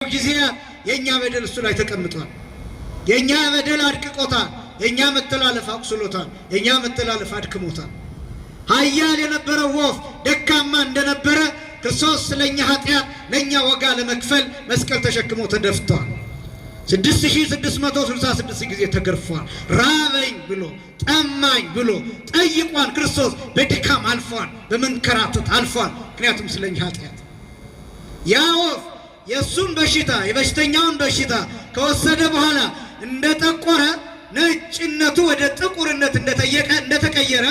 ጊዜ የኛ በደል እሱ ላይ ተቀምጧል። የኛ በደል አድቅቆታል። የኛ መተላለፍ አቁስሎታል። የኛ መተላለፍ አድክሞታል። ኃያል የነበረው ወፍ ደካማ እንደነበረ ክርስቶስ ስለኛ ኃጢአት ለኛ ዋጋ ለመክፈል መስቀል ተሸክሞ ተደፍቷል። 6666 ጊዜ ተገርፏል። ራበኝ ብሎ ጠማኝ ብሎ ጠይቋን ክርስቶስ በድካም አልፏል፣ በመንከራተት አልፏል። ምክንያቱም ስለኛ ኃጢአት ያ ወፍ የሱን በሽታ የበሽተኛውን በሽታ ከወሰደ በኋላ እንደጠቆረ ነጭነቱ ወደ ጥቁርነት እንደተቀየረ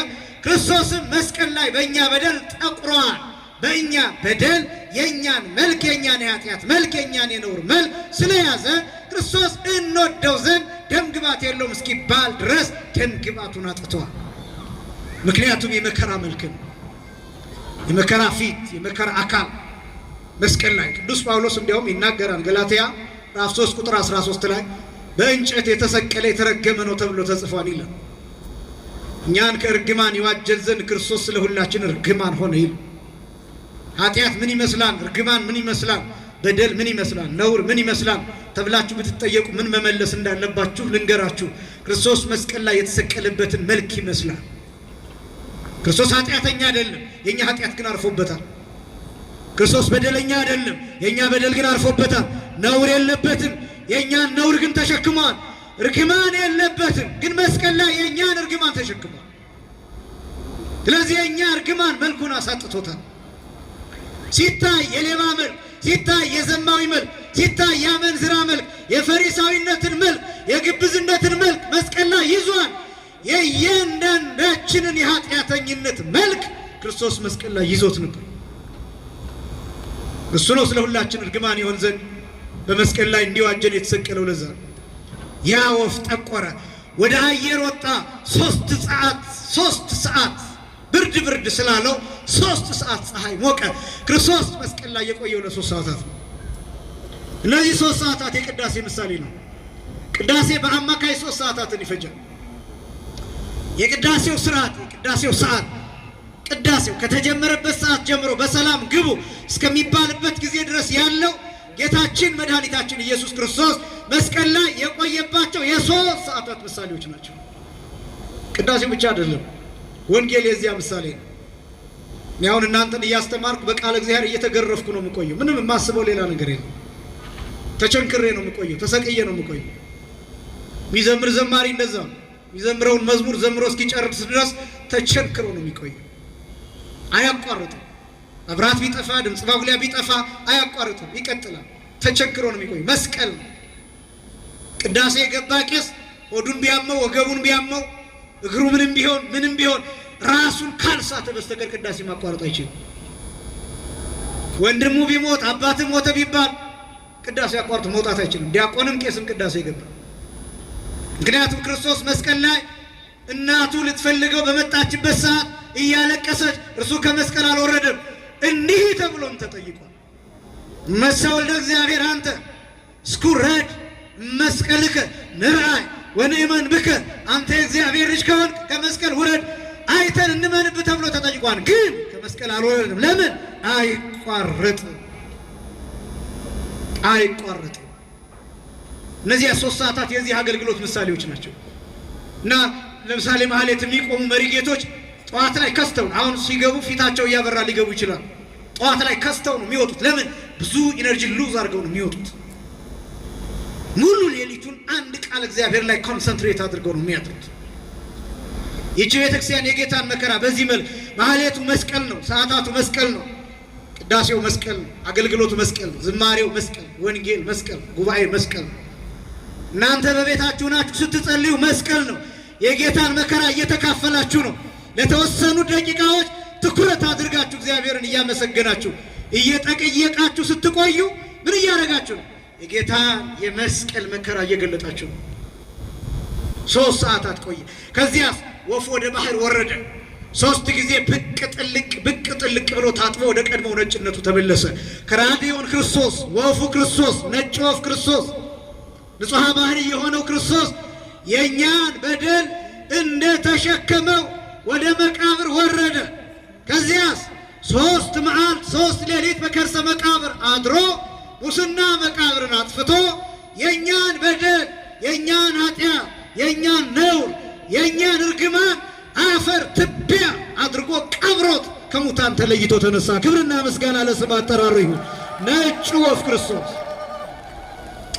ክርስቶስም መስቀል ላይ በእኛ በደል ጠቁሯል። በእኛ በደል የኛን መልክ የኛን የኃጢአት መልክ የኛን የነውር መልክ ስለያዘ ክርስቶስ እንወደው ዘንድ ደምግባት የለውም እስኪባል ድረስ ደምግባቱን አጥቷል። ምክንያቱም የመከራ መልክ ነው፣ የመከራ ፊት፣ የመከራ አካል መስቀል ላይ ቅዱስ ጳውሎስ እንዲያውም ይናገራል። ገላትያ ምዕራፍ 3 ቁጥር 13 ላይ በእንጨት የተሰቀለ የተረገመ ነው ተብሎ ተጽፏል ይላል። እኛን ከእርግማን ይዋጀን ዘንድ ክርስቶስ ስለሁላችን እርግማን ሆነ ይል። ኃጢአት ምን ይመስላል? እርግማን ምን ይመስላል? በደል ምን ይመስላል? ነውር ምን ይመስላል ተብላችሁ ብትጠየቁ ምን መመለስ እንዳለባችሁ ልንገራችሁ። ክርስቶስ መስቀል ላይ የተሰቀለበትን መልክ ይመስላል። ክርስቶስ ኃጢአተኛ አይደለም፣ የኛ ኃጢአት ግን አርፎበታል። ክርስቶስ በደለኛ አይደለም፣ የኛ በደል ግን አርፎበታል። ነውር የለበትም፣ የኛን ነውር ግን ተሸክሟል። እርግማን የለበትም፣ ግን መስቀል ላይ የኛን እርግማን ተሸክሟል። ስለዚህ የኛ እርግማን መልኩን አሳጥቶታል። ሲታይ የሌባ መልክ፣ ሲታይ የዘማዊ መልክ፣ ሲታይ የአመንዝራ መልክ፣ የፈሪሳዊነትን መልክ፣ የግብዝነትን መልክ መስቀል ላይ ይዟል። የእያንዳንዳችንን የኃጢአተኝነት መልክ ክርስቶስ መስቀል ላይ ይዞት ነበር። እሱ ነው ስለ ሁላችን እርግማን ይሆን ዘንድ በመስቀል ላይ እንዲዋጀን የተሰቀለው። ለዛ ያ ወፍ ጠቆረ፣ ወደ አየር ወጣ። 3 ሰዓት ብርድ ስላለው 3 ሰዓት ፀሐይ ሞቀ። ክርስቶስ መስቀል ላይ የቆየው ለ3 ሰዓታት ነው። እነዚህ 3 ሰዓታት የቅዳሴ ምሳሌ ነው። ቅዳሴ በአማካይ 3 ሰዓታትን ይፈጃል። የቅዳሴው ስርዓት፣ የቅዳሴው ሰዓት፣ ቅዳሴው ከተጀመረበት ሰዓት ጀምሮ በሰላም ግቡ እስከሚባልበት ጊዜ ድረስ ያለው ጌታችን መድኃኒታችን ኢየሱስ ክርስቶስ መስቀል ላይ የቆየባቸው የ3 ሰዓታት ምሳሌዎች ናቸው። ቅዳሴው ብቻ አይደለም፣ ወንጌል የዚያ ምሳሌ ነው። አሁን እናንተን እያስተማርኩ በቃለ እግዚአብሔር እየተገረፍኩ ነው የምቆየው። ምንም የማስበው ሌላ ነገር የለም። ተቸንክሬ ነው የምቆየው፣ ተሰቅዬ ነው የምቆየው። የሚዘምር ዘማሪ እንደዛ ነው። የሚዘምረውን መዝሙር ዘምሮ እስኪጨርስ ድረስ ተቸንክሮ ነው የሚቆየው። አያቋርጥም። መብራት ቢጠፋ ድምፅ ማጉሊያ ቢጠፋ አያቋርጥም፣ ይቀጥላል። ተቸንክሮ ነው የሚቆየው። መስቀል ነው። ቅዳሴ የገባ ቄስ ሆዱን ቢያመው ወገቡን ቢያመው እግሩ ምንም ቢሆን ራሱን ካልሳተ በስተቀር ቅዳሴ ማቋረጥ አይችልም። ወንድሙ ቢሞት አባትም ሞተ ቢባል ቅዳሴ አቋርጦ መውጣት አይችልም። ዲያቆንም ቄስም ቅዳሴ ገባ። ምክንያቱም ክርስቶስ መስቀል ላይ እናቱ ልትፈልገው በመጣችበት ሰዓት እያለቀሰች እርሱ ከመስቀል አልወረደም። እንዲህ ተብሎም ተጠይቋል። መሰወልደ እግዚአብሔር አንተ እስኩረድ መስቀልከ ንርአይ ወንእመን ብከ፣ አንተ የእግዚአብሔር ልጅ ከሆንክ ከመስቀል ውረድ አይተን እንመንብህ ተብሎ ተጠይቋል። ግን ከመስቀል አልወረድም። ለምን? አይቋረጥም። እነዚህ 3 ሰዓታት የዚህ አገልግሎት ምሳሌዎች ናቸው። እና ለምሳሌ ማህሌት የሚቆሙ መሪ ጌቶች ጠዋት ላይ ከስተው አሁን ሲገቡ ፊታቸው እያበራ ሊገቡ ይችላል። ጠዋት ላይ ከስተው ነው የሚወጡት። ለምን? ብዙ ኢነርጂ ሉዝ አድርገው ነው የሚወጡት። ሙሉ ሌሊቱን አንድ ቃል እግዚአብሔር ላይ ኮንሰንትሬት አድርገው ነው የሚያድሩት። ይህች ቤተክርስቲያን የጌታን መከራ በዚህ መልክ ማህሌቱ መስቀል ነው፣ ሰዓታቱ መስቀል ነው፣ ቅዳሴው መስቀል ነው፣ አገልግሎቱ መስቀል ነው፣ ዝማሬው መስቀል፣ ወንጌል መስቀል፣ ጉባኤ መስቀል ነው። እናንተ በቤታችሁ ናችሁ ስትጸልዩ መስቀል ነው። የጌታን መከራ እየተካፈላችሁ ነው። ለተወሰኑ ደቂቃዎች ትኩረት አድርጋችሁ እግዚአብሔርን እያመሰገናችሁ እየጠየቃችሁ ስትቆዩ ምን እያደረጋችሁ ነው? የጌታን የመስቀል መከራ እየገለጣችሁ ነው። 3 ሰዓታት ቆየ። ከዚያስ ወፍ ወደ ባህር ወረደ። 3 ጊዜ ብቅ ጥልቅ ብሎ ታጥቦ ወደ ቀድሞው ነጭነቱ ተመለሰ። ከራዲዮን ክርስቶስ፣ ወፉ ክርስቶስ፣ ነጭ ወፍ ክርስቶስ፣ ንጹሐ ባህሪ የሆነው ክርስቶስ የኛን በደል እንደተሸከመው ወደ መቃብር ወረደ። ከዚያስ 3 መዓልት 3 ሌሊት በከርሰ መቃብር አድሮ ሙስና መቃብርን አጥፍቶ የእኛን በደል የእኛን ኃጢአት የእኛን ነውር የእኛን እርግማን አፈር ትቢያ አድርጎ ቀብሮት ከሙታን ተለይቶ ተነሳ። ክብርና ምስጋና ለስም አጠራሩ ይሁን። ነጭ ወፍ ክርስቶስ።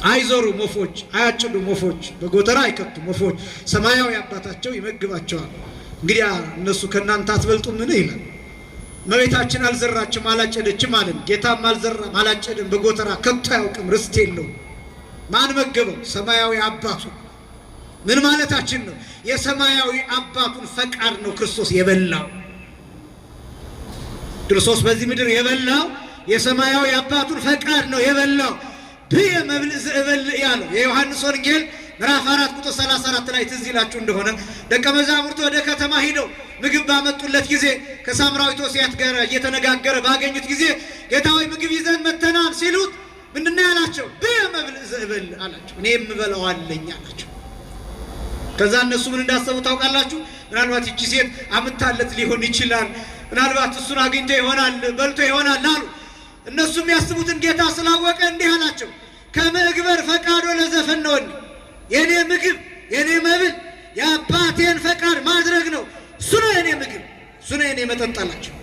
አይዞሩም ወፎች፣ አያጭዱም ወፎች፣ በጎተራ አይከቱም ወፎች፣ ሰማያዊ አባታቸው ይመግባቸዋል። እንግዲህ እነሱ ከእናንተ አትበልጡምን ይላል። እመቤታችን አልዘራችም አላጨደችም አለን። ጌታም አልዘራም አላጨደም፣ በጎተራ ከቶ አያውቅም፣ ርስት የለውም። ማን መገበው? ሰማያዊ አባቱ። ምን ማለታችን ነው? የሰማያዊ አባቱን ፈቃድ ነው ክርስቶስ የበላው። ክርስቶስ በዚህ ምድር የበላው የሰማያዊ አባቱን ፈቃድ ነው የበላው። ብየ መብል ዘእበልዕ ያለው የዮሐንስ ወንጌል ምዕራፍ 4 ቁጥር 34 ላይ ትዝ ይላችሁ እንደሆነ ደቀ መዛሙርቱ ወደ ከተማ ሄደው ምግብ ባመጡለት ጊዜ ከሳምራዊት ሴት ጋር እየተነጋገረ ባገኙት ጊዜ ጌታ ሆይ ምግብ ይዘን መተናል ሲሉት ምንድነው ያላቸው? ብየ መብል ዘእበልዕ አላቸው። እኔ የምበላው አለኝ አላቸው። ከዛ እነሱ ምን እንዳሰቡ ታውቃላችሁ? ምናልባት እቺ ሴት አምታለት ሊሆን ይችላል፣ ምናልባት እሱን አግኝቶ ይሆናል በልቶ ይሆናል አሉ። እነሱ የሚያስቡትን ጌታ ስላወቀ እንዲህ አላቸው፣ ከምግበር ፈቃዶ ለዘፈነወኒ፣ የኔ ምግብ የኔ መብል የአባቴን ፈቃድ ማድረግ ነው። እሱ ነው የኔ ምግብ፣ እሱ ነው የኔ መጠጥ አላቸው።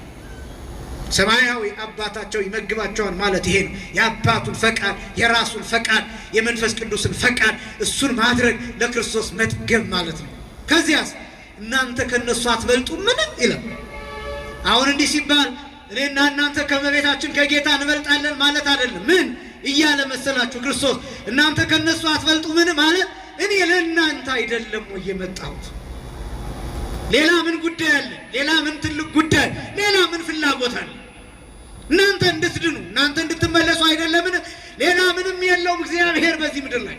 ሰማያዊ አባታቸው ይመግባቸዋል ማለት ይሄ ነው። የአባቱን ፈቃድ፣ የራሱን ፈቃድ፣ የመንፈስ ቅዱስን ፈቃድ እሱን ማድረግ ለክርስቶስ መጥገብ ማለት ነው። ከዚያስ እናንተ ከነሱ አትበልጡ ምን ይላል? አሁን እንዲህ ሲባል እኔና እናንተ ከመቤታችን ከጌታ እንበልጣለን ማለት አይደለም። ምን እያለ መሰላችሁ ክርስቶስ? እናንተ ከነሱ አትበልጡ ምን ማለት እኔ ለእናንተ አይደለም ወይ የመጣሁት? ሌላ ምን ጉዳይ አለ? ሌላ ምን ትልቅ ጉዳይ፣ ሌላ ምን ፍላጎት አለ? እናንተ እንድትድኑ እናንተ እንድትመለሱ አይደለምን? ሌላ ምንም የለውም እግዚአብሔር በዚህ ምድር ላይ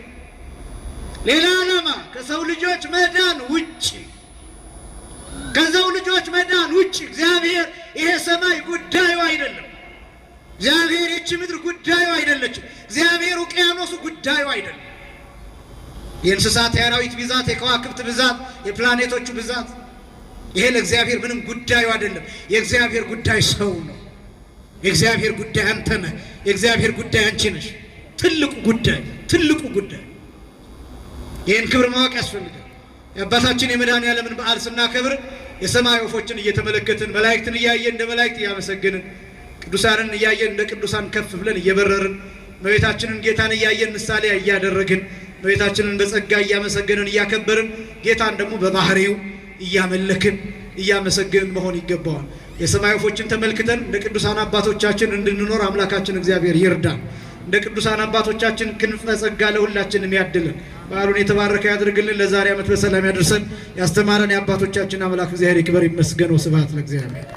ሌላ ዓላማ ከሰው ልጆች መዳን ውጭ ከሰው ልጆች መዳን ውጭ እግዚአብሔር ይሄ ሰማይ ጉዳዩ አይደለም። እግዚአብሔር ይህች ምድር ጉዳዩ አይደለችም። እግዚአብሔር ውቅያኖሱ ጉዳዩ አይደለም። የእንስሳት የአራዊት ብዛት፣ የከዋክብት ብዛት፣ የፕላኔቶቹ ብዛት ይሄ ለእግዚአብሔር ምንም ጉዳዩ አይደለም። የእግዚአብሔር ጉዳይ ሰው ነው። የእግዚአብሔር ጉዳይ አንተ ነህ። የእግዚአብሔር ጉዳይ አንቺ ነሽ። ትልቁ ጉዳይ ይህን ክብር ማወቅ ያስፈልጋል። የአባታችን የመድኃኔዓለምን በዓል ስናከብር የሰማይ ወፎችን እየተመለከትን መላእክትን እያየን እንደ መላእክት እያመሰገንን ቅዱሳንን እያየን እንደ ቅዱሳን ከፍ ብለን እየበረርን እመቤታችንን ጌታን እያየን ምሳሌ እያደረግን እመቤታችንን በጸጋ እያመሰገንን እያከበርን ጌታን ደግሞ በባህሪው እያመለክን እያመሰገንን መሆን ይገባዋል። የሰማይ ወፎችን ተመልክተን እንደ ቅዱሳን አባቶቻችን እንድንኖር አምላካችን እግዚአብሔር ይርዳን። እንደ ቅዱሳን አባቶቻችን ክንፈ ጸጋ ለሁላችንም ያድልን። በዓሉን የተባረከ ያድርግልን። ለዛሬ ዓመት በሰላም ያደርሰን። ያስተማረን የአባቶቻችን አምላክ እግዚአብሔር ይክበር ይመስገን። ወስብሐት ለእግዚአብሔር።